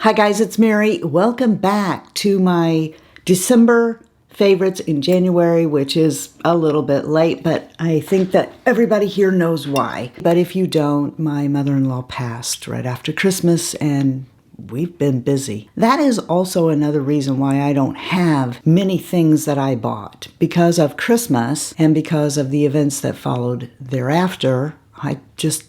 Hi guys, it's Mary. Welcome back to my December favorites in January, which is a little bit late, but I think that everybody here knows why. But if you don't, my mother-in-law passed right after Christmas and we've been busy. That is also another reason why I don't have many things that I bought. Because of Christmas and because of the events that followed thereafter, I just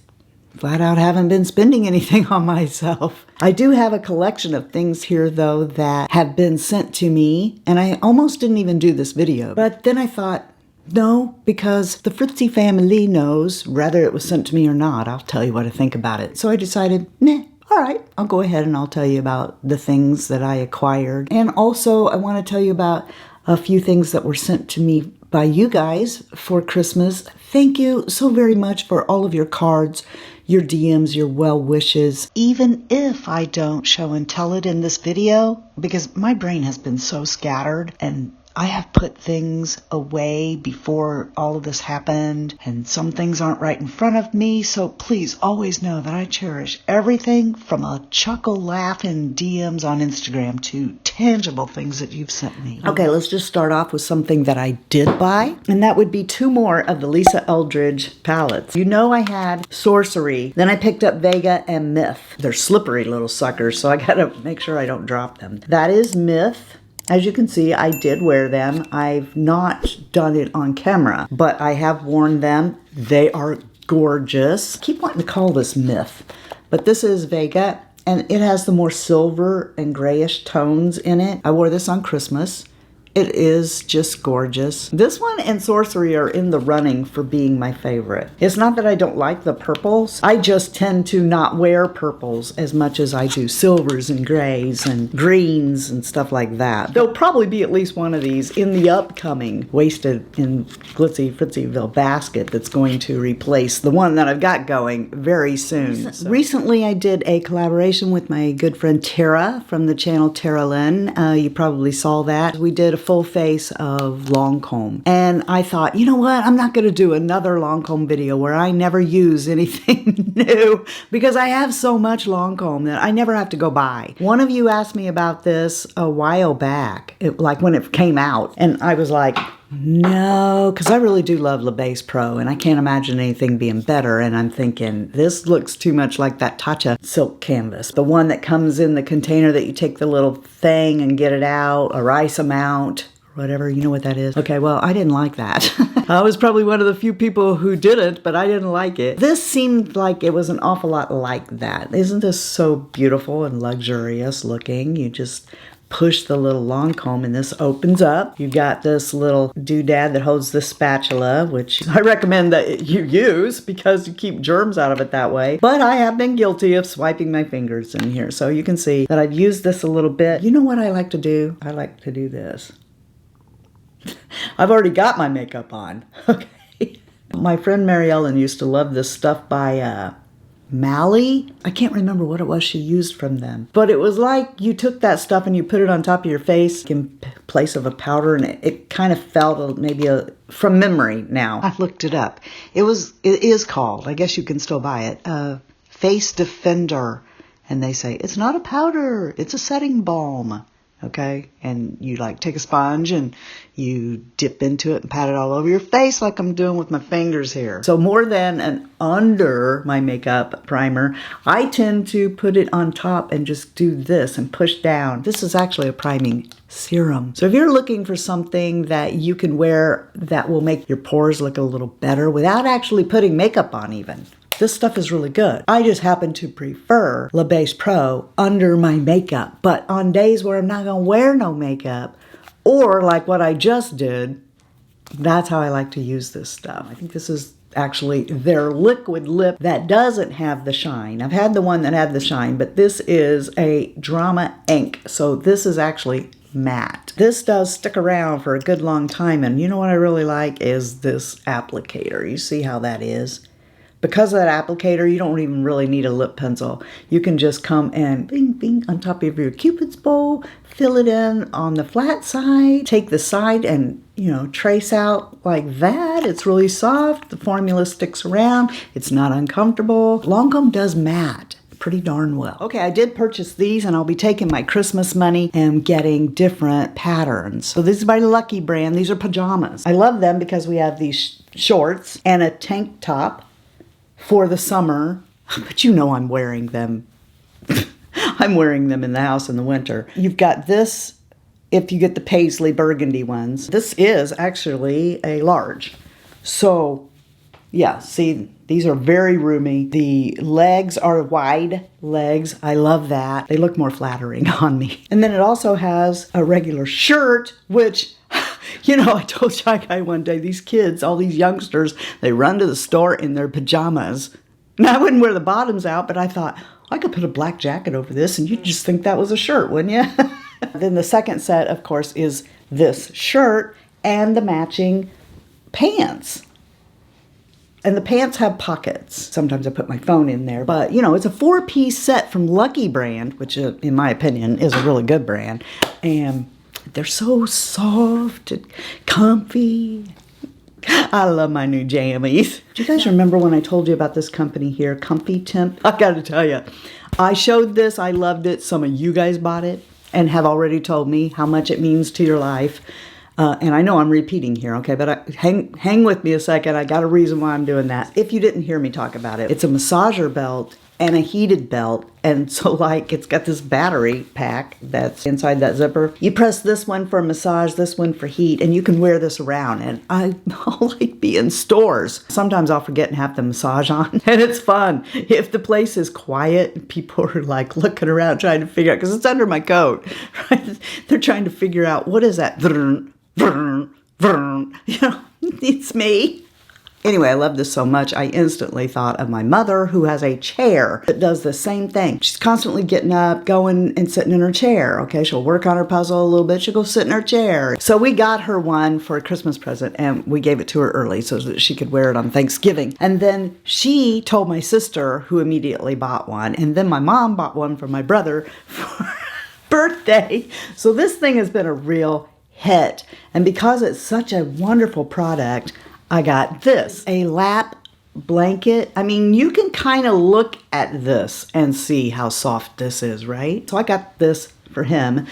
flat out haven't been spending anything on myself. I do have a collection of things here though that have been sent to me, and I almost didn't even do this video. But then I thought, no, because the Fritzy family knows whether it was sent to me or not. I'll tell you what I think about it. So I decided, nah, all right, I'll go ahead and I'll tell you about the things that I acquired. And also I want to tell you about a few things that were sent to me by you guys for Christmas. Thank you so very much for all of your cards, your DMs, your well wishes. Even if I don't show and tell it in this video, because my brain has been so scattered and I have put things away before all of this happened, and some things aren't right in front of me, so please always know that I cherish everything from a chuckle laugh in DMs on Instagram to tangible things that you've sent me. Okay, let's just start off with something that I did buy, and that would be 2 more of the Lisa Eldridge palettes. You know I had Sorcery, then I picked up Vega and Myth. They're slippery little suckers, so I gotta make sure I don't drop them. That is Myth. As you can see, I did wear them. I've not done it on camera, but I have worn them. They are gorgeous. I keep wanting to call this Myth, but this is Vega, and it has the more silver and grayish tones in it. I wore this on Christmas. It is just gorgeous. This one and Sorcery are in the running for being my favorite. It's not that I don't like the purples. I just tend to not wear purples as much as I do silvers and grays and greens and stuff like that. There'll probably be at least one of these in the upcoming Wasted in Glitzy Fritzyville basket that's going to replace the one that I've got going very soon. Recently I did a collaboration with my good friend Tara from the channel Tara Lynn. You probably saw that. We did a full face of Lancome, and I thought, you know what, I'm not going to do another Lancome video where I never use anything new, because I have so much Lancome that I never have to go buy. One of you asked me about this a while back, like when it came out, and I was like, no, because I really do love La Base Pro, and I can't imagine anything being better. And I'm thinking, this looks too much like that Tatcha silk canvas. The one that comes in the container that you take the little thing and get it out, or ice them out, or whatever, you know what that is. Okay, well, I didn't like that. I was probably one of the few people who didn't, but I didn't like it. This seemed like it was an awful lot like that. Isn't this so beautiful and luxurious looking? You just push the little Lancome and this opens up. You've got this little doodad that holds the spatula, which I recommend that you use because you keep germs out of it that way. But I have been guilty of swiping my fingers in here. So you can see that I've used this a little bit. You know what I like to do? I like to do this. I've already got my makeup on. Okay. My friend Mary Ellen used to love this stuff by Mally. I can't remember what it was she used from them, but it was like you took that stuff and you put it on top of your face in place of a powder, and it kind of felt maybe from memory now. I looked it up. It is called, I guess you can still buy it, Face Defender, and they say it's not a powder, it's a setting balm. Okay, and you like take a sponge and you dip into it and pat it all over your face like I'm doing with my fingers here. So more than an under my makeup primer, I tend to put it on top and just do this and push down. This is actually a priming serum. So if you're looking for something that you can wear that will make your pores look a little better without actually putting makeup on even, this stuff is really good. I just happen to prefer La Base Pro under my makeup. But on days where I'm not going to wear no makeup, or like what I just did, that's how I like to use this stuff. I think this is actually their liquid lip that doesn't have the shine. I've had the one that had the shine, but this is a Drama ink. So this is actually matte. This does stick around for a good long time. And you know what I really like is this applicator. You see how that is? Because of that applicator, you don't even really need a lip pencil. You can just come and bing, bing on top of your Cupid's bow, fill it in on the flat side, take the side and, you know, trace out like that. It's really soft. The formula sticks around. It's not uncomfortable. Lancome does matte. pretty darn well. Okay, I did purchase these, and I'll be taking my Christmas money and getting different patterns. So this is by Lucky brand. These are pajamas. I love them because we have these shorts and a tank top for the summer, but you know I'm wearing them. I'm wearing them in the house in the winter. You've got this if you get the paisley burgundy ones. This is actually a large. So yeah, see, these are very roomy. The legs are wide legs. I love that. They look more flattering on me. And then it also has a regular shirt, which, you know, I told GaGa one day, these kids, all these youngsters, they run to the store in their pajamas. Now, I wouldn't wear the bottoms out, but I thought, I could put a black jacket over this and you'd just think that was a shirt, wouldn't you? Then the second set, of course, is this shirt and the matching pants. And the pants have pockets. Sometimes I put my phone in there. But, you know, it's a 4-piece set from Lucky brand, which in my opinion is a really good brand. And they're so soft and comfy. I love my new jammies. Do you guys remember when I told you about this company here, ComfyTemp? I gotta tell you, I showed this, I loved it. Some of you guys bought it and have already told me how much it means to your life. And I know I'm repeating here, okay, but hang with me a second. I got a reason why I'm doing that. If you didn't hear me talk about it, it's a massager belt and a heated belt. And so, like, it's got this battery pack that's inside that zipper. You press this one for massage, this one for heat, and you can wear this around. And I'll like be in stores. Sometimes I'll forget and have the massage on, and it's fun. If the place is quiet, people are like looking around trying to figure out, because it's under my coat, right? They're trying to figure out, what is that? You know, it's me. Anyway, I love this so much, I instantly thought of my mother, who has a chair that does the same thing. She's constantly getting up, going and sitting in her chair, okay? She'll work on her puzzle a little bit, she'll go sit in her chair. So we got her one for a Christmas present, and we gave it to her early so that she could wear it on Thanksgiving. And then she told my sister, who immediately bought one, and then my mom bought one for my brother for birthday. So this thing has been a real hit. And because it's such a wonderful product, I got this, a lap blanket. I mean, you can kind of look at this and see how soft this is, right? So I got this for him,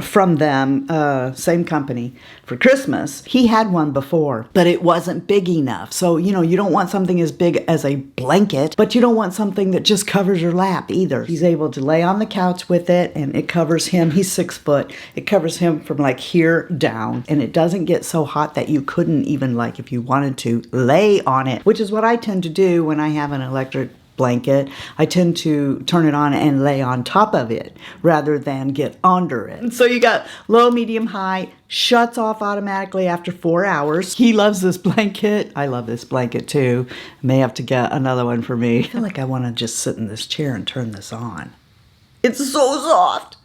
from them, same company, for Christmas. He had one before, but it wasn't big enough. So, you know, you don't want something as big as a blanket, but you don't want something that just covers your lap either. He's able to lay on the couch with it, and it covers him. He's 6 foot. It covers him from like here down, and it doesn't get so hot that you couldn't even, like, if you wanted to, lay on it, which is what I tend to do when I have an electric blanket. I tend to turn it on and lay on top of it rather than get under it. So you got low, medium, high, shuts off automatically after 4 hours. He loves this blanket. I love this blanket too. May have to get another one for me. I feel like I want to just sit in this chair and turn this on. It's so soft.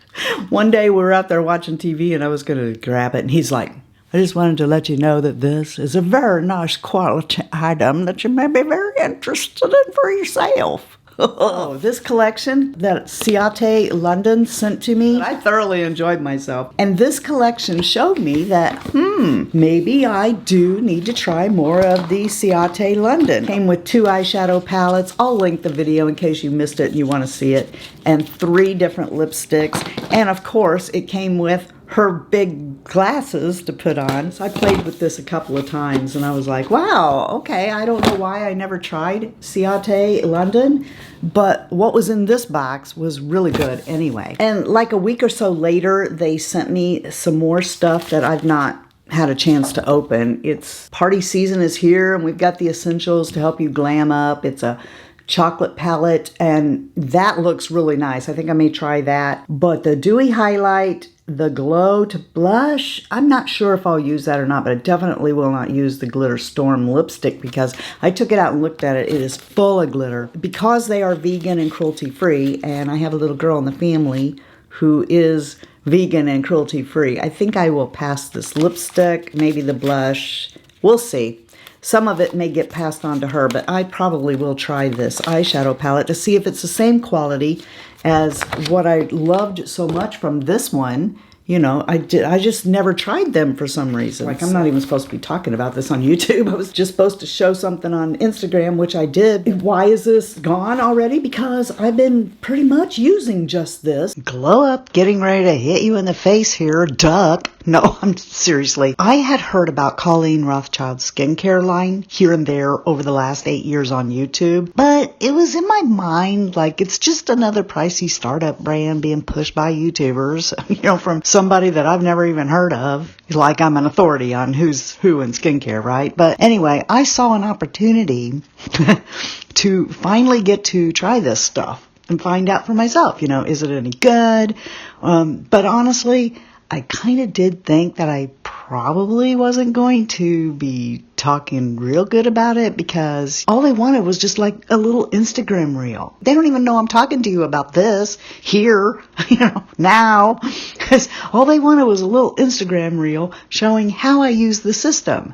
One day we were out there watching TV and I was going to grab it, and he's like, I just wanted to let you know that this is a very nice quality item that you may be very interested in for yourself. Oh, this collection that Ciate London sent to me, I thoroughly enjoyed myself. And this collection showed me that, maybe I do need to try more of the Ciate London. Came with 2 eyeshadow palettes. I'll link the video in case you missed it and you want to see it. And 3 different lipsticks. And of course, it came with her big glasses to put on. So I played with this a couple of times and I was like, wow, okay, I don't know why I never tried Ciate London, but what was in this box was really good anyway. And like a week or so later, they sent me some more stuff that I've not had a chance to open. It's party season is here, and we've got the essentials to help you glam up. It's a chocolate palette, and that looks really nice. I think I may try that. But the dewy highlight, the glow to blush, I'm not sure if I'll use that or not, but I definitely will not use the Glitter Storm lipstick because I took it out and looked at it. It is full of glitter. Because they are vegan and cruelty-free, and I have a little girl in the family who is vegan and cruelty-free, I think I will pass this lipstick, maybe the blush. We'll see. Some of it may get passed on to her, but I probably will try this eyeshadow palette to see if it's the same quality as what I loved so much from this one. you know, I just never tried them for some reason. Like, I'm not even supposed to be talking about this on YouTube. I was just supposed to show something on Instagram, which I did. Why is this gone already? Because I've been pretty much using just this. Glow Up, getting ready to hit you in the face here, duck. No, I'm seriously. I had heard about Colleen Rothschild's skincare line here and there over the last 8 years on YouTube, but it was in my mind like it's just another pricey startup brand being pushed by YouTubers, you know, from somebody that I've never even heard of. Like I'm an authority on who's who in skincare, right? But anyway, I saw an opportunity to finally get to try this stuff and find out for myself, you know, is it any good? But honestly, I kind of did think that I probably wasn't going to be talking real good about it because all they wanted was just like a little Instagram reel. They don't even know I'm talking to you about this here, you know, now, because all they wanted was a little Instagram reel showing how I use the system.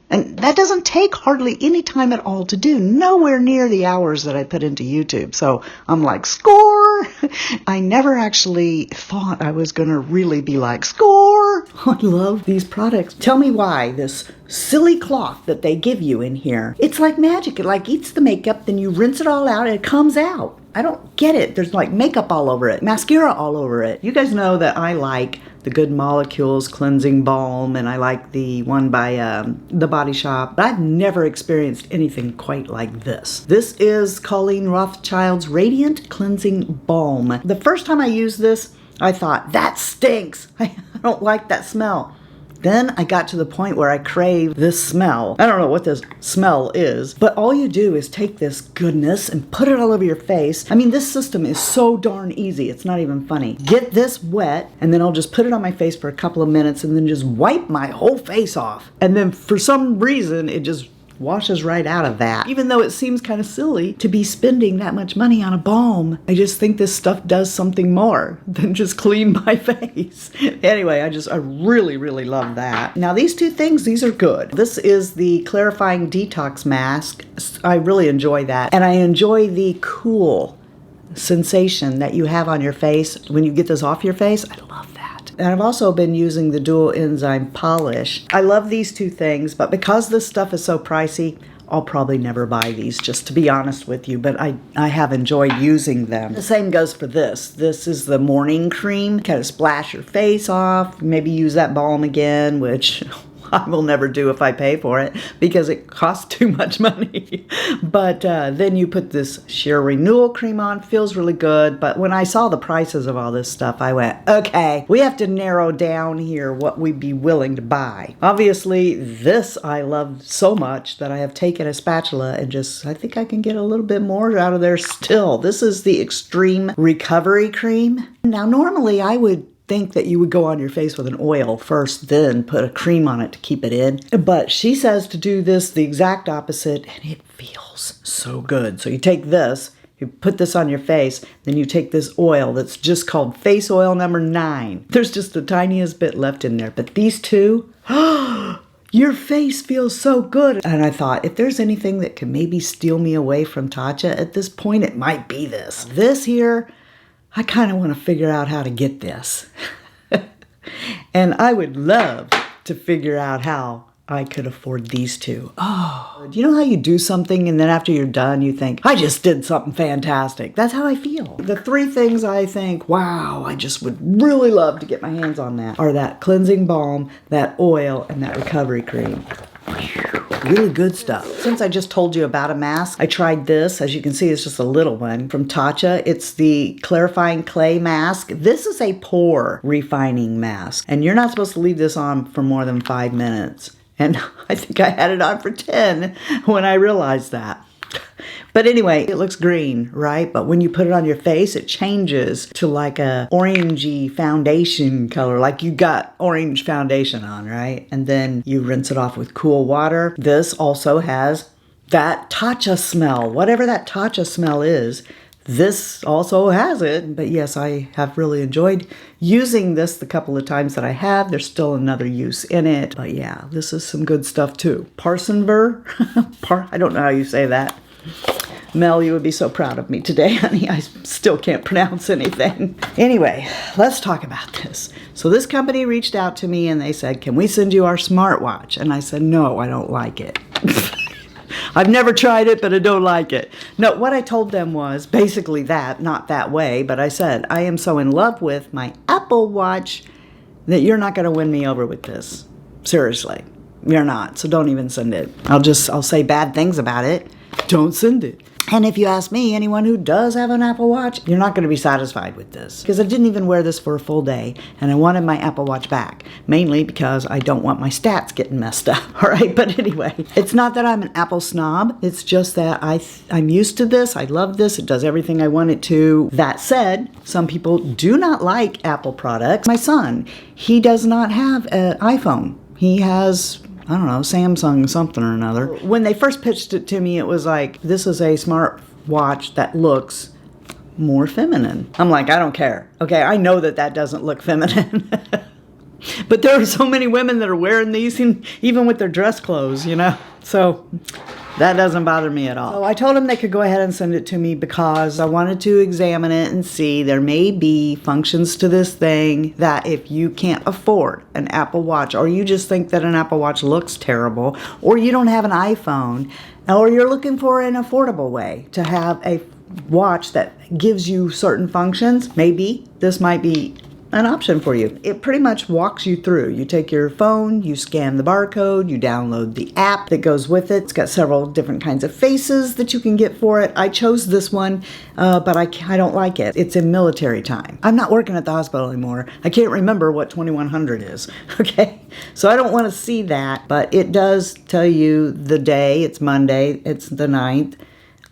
And that doesn't take hardly any time at all to do, nowhere near the hours that I put into YouTube. So I'm like, score! I never actually thought I was going to really be like, score! I love these products. Tell me why this silly cloth that they give you in here, it's like magic. It like eats the makeup, then you rinse it all out and it comes out. I don't get it. There's like makeup all over it, mascara all over it. You guys know that I like the Good Molecules cleansing balm, and I like the one by The Body Shop, but I've never experienced anything quite like this. This is Colleen Rothschild's Radiant Cleansing Balm. The first time I used this, I thought, that stinks. I don't like that smell. Then I got to the point where I crave this smell. I don't know what this smell is, but all you do is take this goodness and put it all over your face. I mean, this system is so darn easy. It's not even funny. Get this wet, and then I'll just put it on my face for a couple of minutes and then just wipe my whole face off. And then for some reason, it just washes right out of that. Even though it seems kind of silly to be spending that much money on a balm, I just think this stuff does something more than just clean my face. Anyway, I really, really love that. Now these two things, these are good. This is the Clarifying Detox Mask. I really enjoy that. And I enjoy the cool sensation that you have on your face when you get this off your face. I love that. And I've also been using the dual enzyme polish. I love these two things, but because this stuff is so pricey, I'll probably never buy these, just to be honest with you, but I have enjoyed using them. The same goes for this. This is the morning cream. Kind of splash your face off, maybe use that balm again, which I will never do if I pay for it because it costs too much money. But then you put this sheer renewal cream on, feels really good. But when I saw the prices of all this stuff, I went, okay, we have to narrow down here what we'd be willing to buy. Obviously, this I love so much that I have taken a spatula and just, I think I can get a little bit more out of there still. This is the Extreme Recovery Cream. Now, normally I would think that you would go on your face with an oil first, then put a cream on it to keep it in. But she says to do this the exact opposite, and it feels so good. So you take this, you put this on your face, then you take this oil that's just called Face Oil number 9. There's just the tiniest bit left in there. But these two, your face feels so good. And I thought, if there's anything that can maybe steal me away from Tatcha at this point, it might be this. This here, I kind of want to figure out how to get this. And I would love to figure out how I could afford these two. Oh, do you know how you do something and then after you're done, you think, I just did something fantastic. That's how I feel. The three things I think, wow, I just would really love to get my hands on that are that cleansing balm, that oil, and that recovery cream. Really good stuff. Since I just told you about a mask, I tried this. As you can see, it's just a little one from Tatcha. It's the Clarifying Clay Mask. This is a pore refining mask, and you're not supposed to leave this on for more than 5 minutes. And I think I had it on for 10 when I realized that. But anyway, it looks green, right? But when you put it on your face, it changes to like a orangey foundation color, like you got orange foundation on, right? And then you rinse it off with cool water. This also has that Tatcha smell, whatever that Tatcha smell is. This also has it. But yes, I have really enjoyed using this the couple of times that I have. There's still another use in it. But yeah, this is some good stuff too. Parsonver, I don't know how you say that. Mel, you would be so proud of me today, honey. I still can't pronounce anything. Anyway, let's talk about this. So this company reached out to me and they said, can we send you our smartwatch? And I said, no, I don't like it. I've never tried it, but I don't like it. No, what I told them was basically that, not that way, but I said, I am so in love with my Apple Watch that you're not going to win me over with this. Seriously, you're not. So don't even send it. I'll say bad things about it. Don't send it. And if you ask me, anyone who does have an Apple Watch, you're not going to be satisfied with this. Because I didn't even wear this for a full day, and I wanted my Apple Watch back. Mainly because I don't want my stats getting messed up. All right, but anyway, it's not that I'm an Apple snob. It's just that I'm used to this. I love this. It does everything I want it to. That said, some people do not like Apple products. My son, he does not have an iPhone. He has, I don't know, Samsung something or another. When they first pitched it to me, it was like, this is a smart watch that looks more feminine. I'm like, I don't care. Okay, I know that that doesn't look feminine. But there are so many women that are wearing these, even with their dress clothes, you know? So that doesn't bother me at all. So I told them they could go ahead and send it to me because I wanted to examine it and see there may be functions to this thing that if you can't afford an Apple Watch, or you just think that an Apple Watch looks terrible, or you don't have an iPhone, or you're looking for an affordable way to have a watch that gives you certain functions, maybe this might be an option for you. It pretty much walks you through. You take your phone, you scan the barcode, you download the app that goes with it. It's got several different kinds of faces that you can get for it. I chose this one, but I don't like it. It's in military time. I'm not working at the hospital anymore. I can't remember what 2100 is, okay? So I don't want to see that, but it does tell you the day. It's Monday, it's the 9th.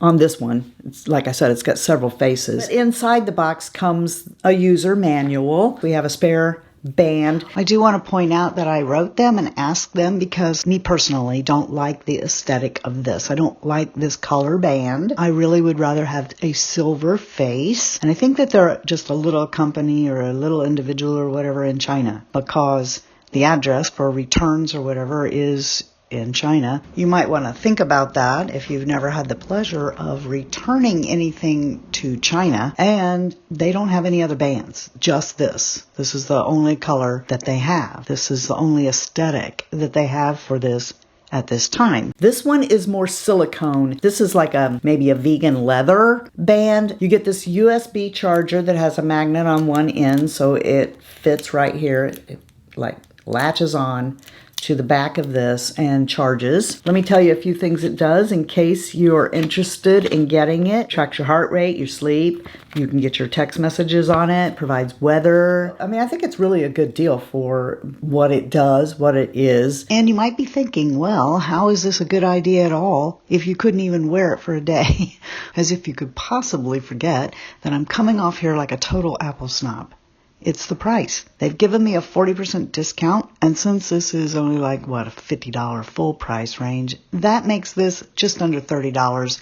On this one, it's, like I said, it's got several faces. But inside the box comes a user manual. We have a spare band. I do want to point out that I wrote them and asked them because me personally don't like the aesthetic of this. I don't like this color band. I really would rather have a silver face. And I think that they're just a little company or a little individual or whatever in China because the address for returns or whatever is in China. You might want to think about that if you've never had the pleasure of returning anything to China. And they don't have any other bands, just this. This is the only color that they have. This is the only aesthetic that they have for this at this time. This one is more silicone. This is like maybe a vegan leather band. You get this USB charger that has a magnet on one end, so it fits right here. It like latches on to the back of this and charges. Let me tell you a few things it does in case you're interested in getting it. Tracks your heart rate, your sleep. You can get your text messages on it. Provides weather. I mean, I think it's really a good deal for what it does, what it is. And you might be thinking, well, how is this a good idea at all if you couldn't even wear it for a day? As if you could possibly forget that I'm coming off here like a total Apple snob. It's the price. They've given me a 40% discount, and since this is only like, what, a $50 full price range, that makes this just under $30.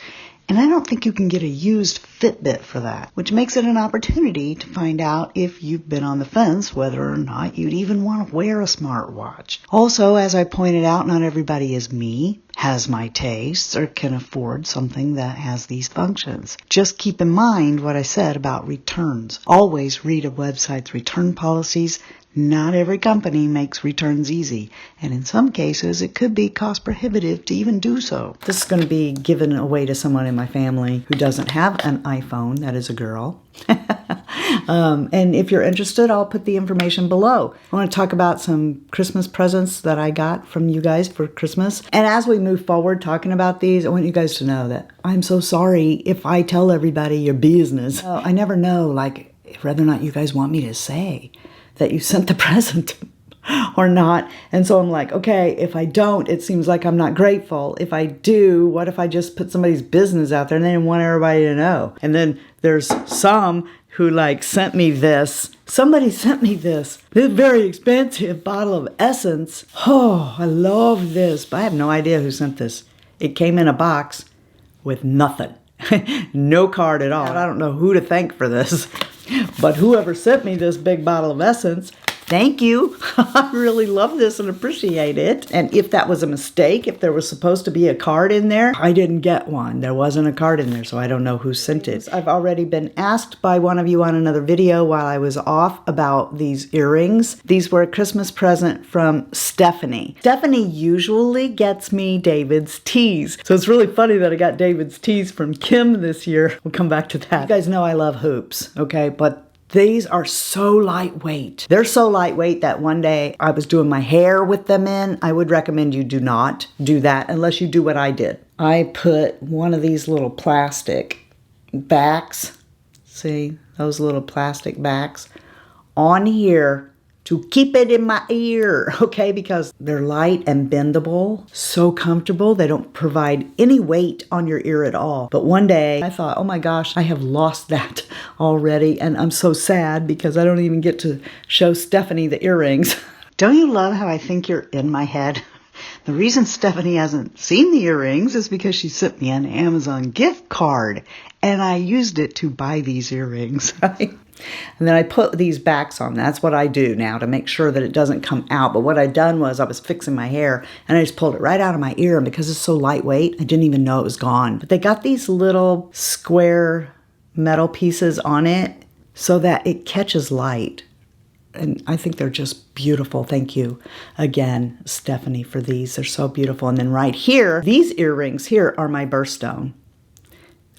And I don't think you can get a used Fitbit for that, which makes it an opportunity to find out if you've been on the fence whether or not you'd even want to wear a smartwatch. Also, as I pointed out, not everybody is me, has my tastes, or can afford something that has these functions. Just keep in mind what I said about returns. Always read a website's return policies. Not every company makes returns easy, and in some cases it could be cost prohibitive to even do so. This is going to be given away to someone in my family who doesn't have an iPhone. That is a girl. And if you're interested, I'll put the information below. I want to talk about some Christmas presents that I got from you guys for Christmas. And as we move forward talking about these, I want you guys to know that I'm so sorry if I tell everybody your business. I never know, like, whether or not you guys want me to say that you sent the present or not. And so I'm like, okay, if I don't, it seems like I'm not grateful. If I do, what if I just put somebody's business out there and they didn't want everybody to know? And then there's some who like sent me this. Somebody sent me this very expensive bottle of Essence. Oh, I love this, but I have no idea who sent this. It came in a box with nothing. No card at all. I don't know who to thank for this. But whoever sent me this big bottle of Essence, Thank you. I really love this and appreciate it. And if that was a mistake, if there was supposed to be a card in there, I didn't get one. There wasn't a card in there, so I don't know who sent it. I've already been asked by one of you on another video while I was off about these earrings. These were a Christmas present from Stephanie. Stephanie usually gets me David's tees. So it's really funny that I got David's tees from Kim this year. We'll come back to that. You guys know I love hoops, okay? But these are so lightweight. They're so lightweight that one day I was doing my hair with them in. I would recommend you do not do that unless you do what I did. I put one of these little plastic backs, see those little plastic backs, on here to keep it in my ear, okay? Because they're light and bendable, so comfortable. They don't provide any weight on your ear at all. But one day I thought, oh my gosh, I have lost that already. And I'm so sad because I don't even get to show Stephanie the earrings. Don't you love how I think you're in my head? The reason Stephanie hasn't seen the earrings is because she sent me an Amazon gift card and I used it to buy these earrings. And then I put these backs on. That's what I do now to make sure that it doesn't come out. But what I'd done was I was fixing my hair and I just pulled it right out of my ear. And because it's so lightweight, I didn't even know it was gone. But they got these little square metal pieces on it so that it catches light. And I think they're just beautiful. Thank you again, Stephanie, for these. They're so beautiful. And then right here, these earrings here are my birthstone.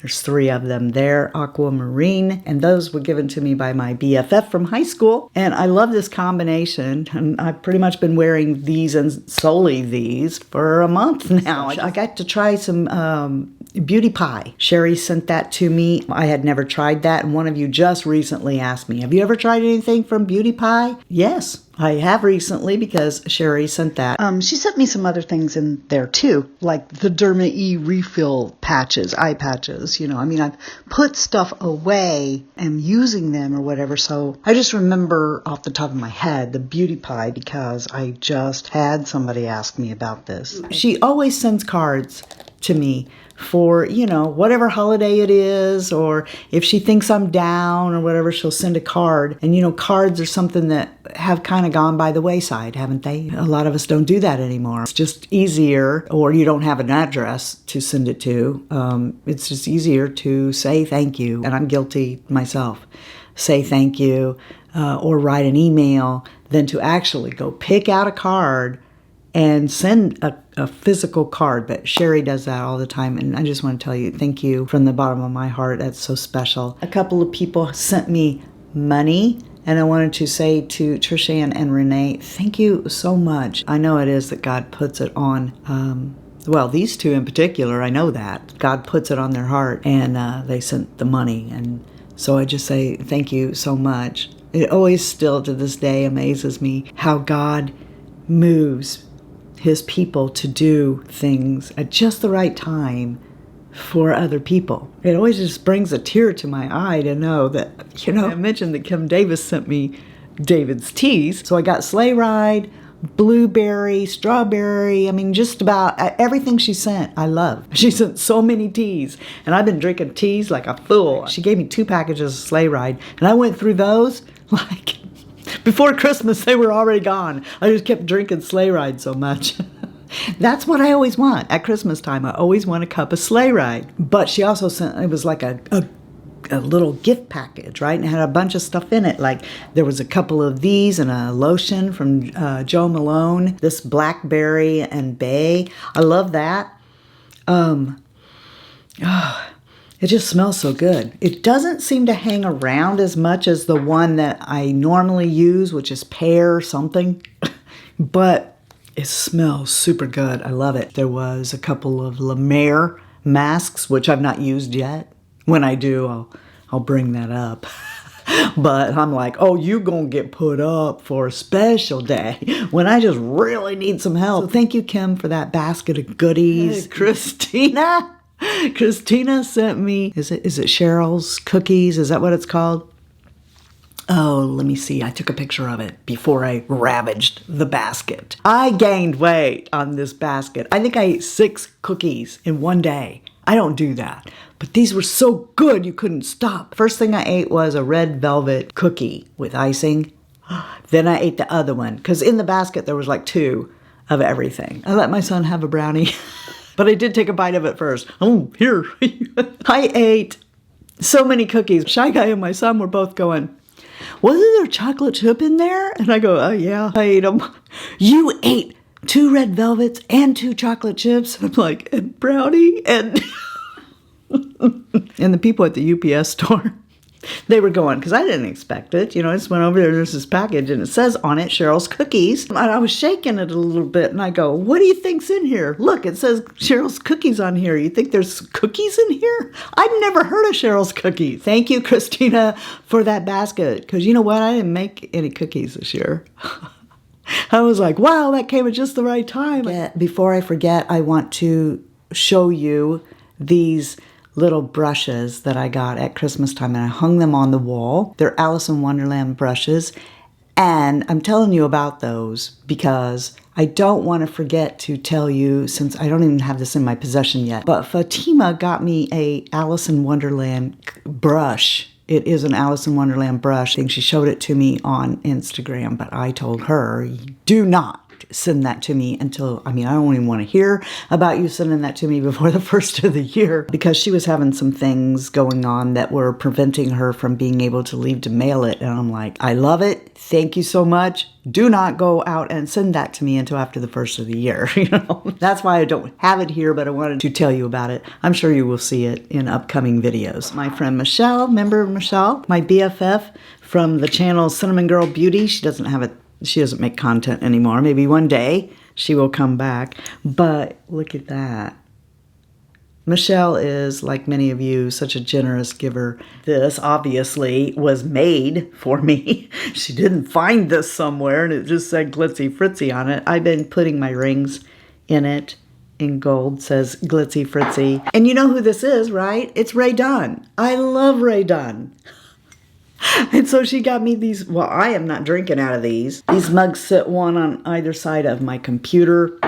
There's 3 of them there, aquamarine, and those were given to me by my BFF from high school. And I love this combination, and I've pretty much been wearing these and solely these for a month now. I got to try some beauty pie. Sherry sent that to me. I had never tried that, and one of you just recently asked me, have you ever tried anything from Beauty Pie? Yes. I have recently because Sherry sent that. She sent me some other things in there too, like the Derma E refill patches, eye patches. You know, I mean, I've put stuff away and using them or whatever. So I just remember off the top of my head the Beauty Pie because I just had somebody ask me about this. She always sends cards to me for, you know, whatever holiday it is, or if she thinks I'm down or whatever, she'll send a card. And, you know, cards are something that have kind of gone by the wayside, haven't they? A lot of us don't do that anymore. It's just easier, or you don't have an address to send it to. It's just easier to say thank you. And I'm guilty myself. Say thank you or write an email than to actually go pick out a card and send a physical card. But Sherry does that all the time, and I just want to tell you thank you from the bottom of my heart. That's so special. A couple of people sent me money, and I wanted to say to Trisha and Renee, thank you so much. I know it is that God puts it on, well, these two in particular, I know that. God puts it on their heart, and they sent the money, and so I just say thank you so much. It always still to this day amazes me how God moves His people to do things at just the right time for other people. It always just brings a tear to my eye to know that, you know, I mentioned that Kim Davis sent me David's teas. So I got sleigh ride, blueberry, strawberry, I mean, just about everything she sent, I love. She sent so many teas, and I've been drinking teas like a fool. She gave me 2 packages of sleigh ride, and I went through those like before Christmas. They were already gone. I just kept drinking sleigh ride so much. That's what I always want at Christmas time. I always want a cup of sleigh ride. But she also sent, it was like a little gift package, right? And it had a bunch of stuff in it. Like there was a couple of these and a lotion from Joe Malone, this blackberry and bay. I love that. It just smells so good. It doesn't seem to hang around as much as the one that I normally use, which is pear something, but it smells super good. I love it. There was a couple of La Mer masks, which I've not used yet. When I do, I'll bring that up. But I'm like, oh, you gonna get put up for a special day when I just really need some help. So thank you, Kim, for that basket of goodies. Hey, Christina sent me, is it Cheryl's Cookies? Is that what it's called? Oh, let me see. I took a picture of it before I ravaged the basket. I gained weight on this basket. I think I ate 6 cookies in one day. I don't do that. But these were so good you couldn't stop. First thing I ate was a red velvet cookie with icing. Then I ate the other one, because in the basket there was like 2 of everything. I let my son have a brownie, but I did take a bite of it first. Oh, here. I ate so many cookies. Shy Guy and my son were both going, wasn't there chocolate chip in there? And I go, oh yeah, I ate them. You ate 2 red velvets and 2 chocolate chips? I'm like, and brownie and... And the people at the UPS store, they were going, because I didn't expect it. You know, I just went over there, there's this package, and it says on it, Cheryl's Cookies. And I was shaking it a little bit, and I go, what do you think's in here? Look, it says Cheryl's Cookies on here. You think there's cookies in here? I've never heard of Cheryl's Cookies. Thank you, Christina, for that basket. Because you know what? I didn't make any cookies this year. I was like, wow, that came at just the right time. Before I forget, I want to show you these little brushes that I got at Christmas time, and I hung them on the wall. They're Alice in Wonderland brushes, and I'm telling you about those because I don't want to forget to tell you, since I don't even have this in my possession yet, but Fatima got me a Alice in Wonderland brush. It is an Alice in Wonderland brush. I think she showed it to me on Instagram, but I told her, do not send that to me until, I don't even want to hear about you sending that to me before the first of the year, because she was having some things going on that were preventing her from being able to leave to mail it. And I'm like, I love it. Thank you so much. Do not go out and send that to me until after the first of the year. You know, that's why I don't have it here, but I wanted to tell you about it. I'm sure you will see it in upcoming videos. My friend Michelle, remember Michelle? My BFF from the channel Cinnamon Girl Beauty. She doesn't make content anymore. Maybe one day she will come back. But look at that. Michelle is, like many of you, such a generous giver. This obviously was made for me. She didn't find this somewhere and it just said Glitzy Fritzy on it. I've been putting my rings in it in gold, says Glitzy Fritzy. And you know who this is, right? It's Rae Dunn. I love Rae Dunn. And so she got me these, well, I am not drinking out of these. These mugs sit one on either side of my computer.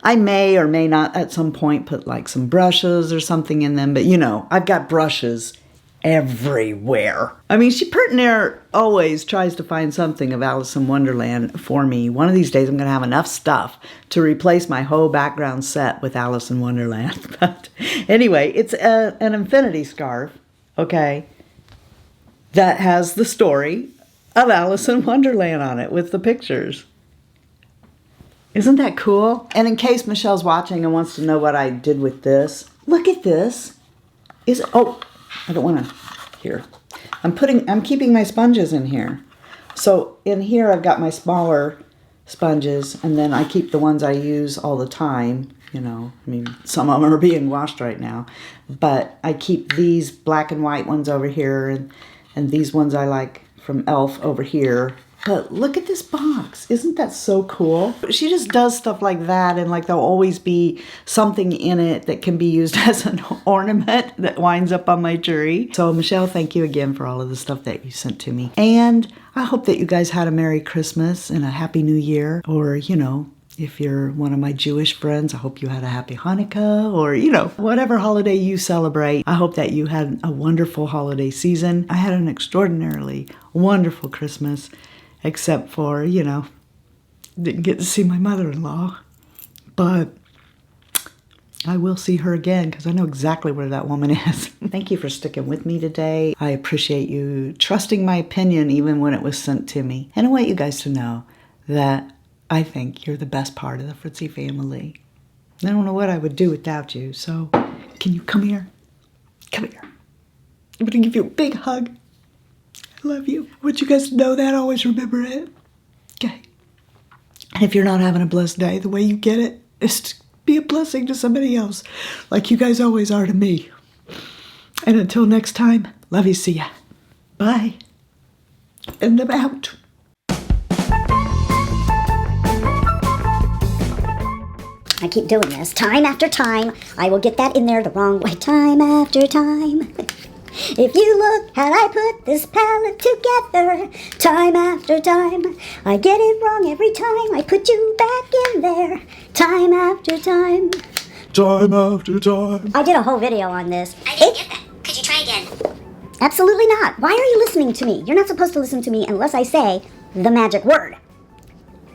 I may or may not at some point put like some brushes or something in them, but you know, I've got brushes everywhere. She pretty near always tries to find something of Alice in Wonderland for me. One of these days I'm going to have enough stuff to replace my whole background set with Alice in Wonderland. But anyway, it's an infinity scarf, okay, that has the story of Alice in Wonderland on it with the pictures. Isn't that cool? And in case Michelle's watching and wants to know what I did with this, look at this. Oh, I don't want to, here. I'm keeping my sponges in here. So in here I've got my smaller sponges, and then I keep the ones I use all the time. You know, some of them are being washed right now. But I keep these black and white ones over here, and these ones I like from e.l.f. over here. But look at this box. Isn't that so cool? She just does stuff like that, and like there'll always be something in it that can be used as an ornament that winds up on my tree. So Michelle, thank you again for all of the stuff that you sent to me. And I hope that you guys had a Merry Christmas and a Happy New Year. Or, you know, if you're one of my Jewish friends, I hope you had a Happy Hanukkah, or, you know, whatever holiday you celebrate. I hope that you had a wonderful holiday season. I had an extraordinarily wonderful Christmas. Except for, you know, didn't get to see my mother-in-law. But I will see her again because I know exactly where that woman is. Thank you for sticking with me today. I appreciate you trusting my opinion even when it was sent to me. And I want you guys to know that I think you're the best part of the Fritzy family. I don't know what I would do without you. So can you come here? Come here. I'm going to give you a big hug. I love you. I want you guys to know that. Always remember it. Okay. And if you're not having a blessed day, the way you get it is to be a blessing to somebody else, like you guys always are to me. And until next time, love you. See ya. Bye. And I'm out. I keep doing this time after time. I will get that in there the wrong way time after time. If you look how I put this palette together, time after time, I get it wrong every time. I put you back in there, time after time. Time after time. I did a whole video on this. I didn't get that. Could you try again? Absolutely not. Why are you listening to me? You're not supposed to listen to me unless I say, the magic word.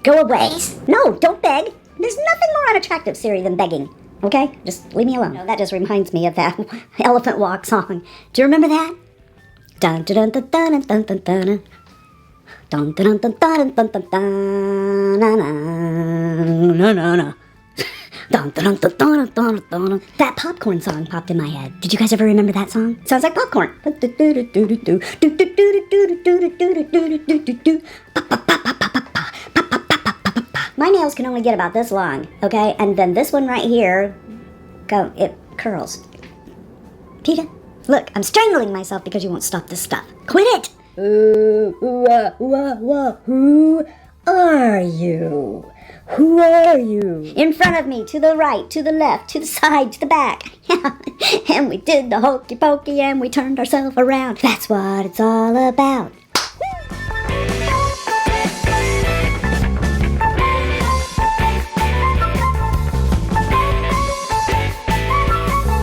Go away. No, don't beg. There's nothing more unattractive, Siri, than begging. Okay? Just leave me alone. No, that just reminds me of that Elephant Walk song. Do you remember that? Dun dun dun dun dun dun dun. Dun dun dun dun dun dun dun na na na na. Dun dun dun dun dun dun. That popcorn song popped in my head. Did you guys ever remember that song? Sounds like popcorn. My nails can only get about this long, okay? And then this one right here, it curls. Peter, look, I'm strangling myself because you won't stop this stuff. Quit it! Who are you? Who are you? In front of me, to the right, to the left, to the side, to the back. And we did the hokey pokey and we turned ourselves around. That's what it's all about.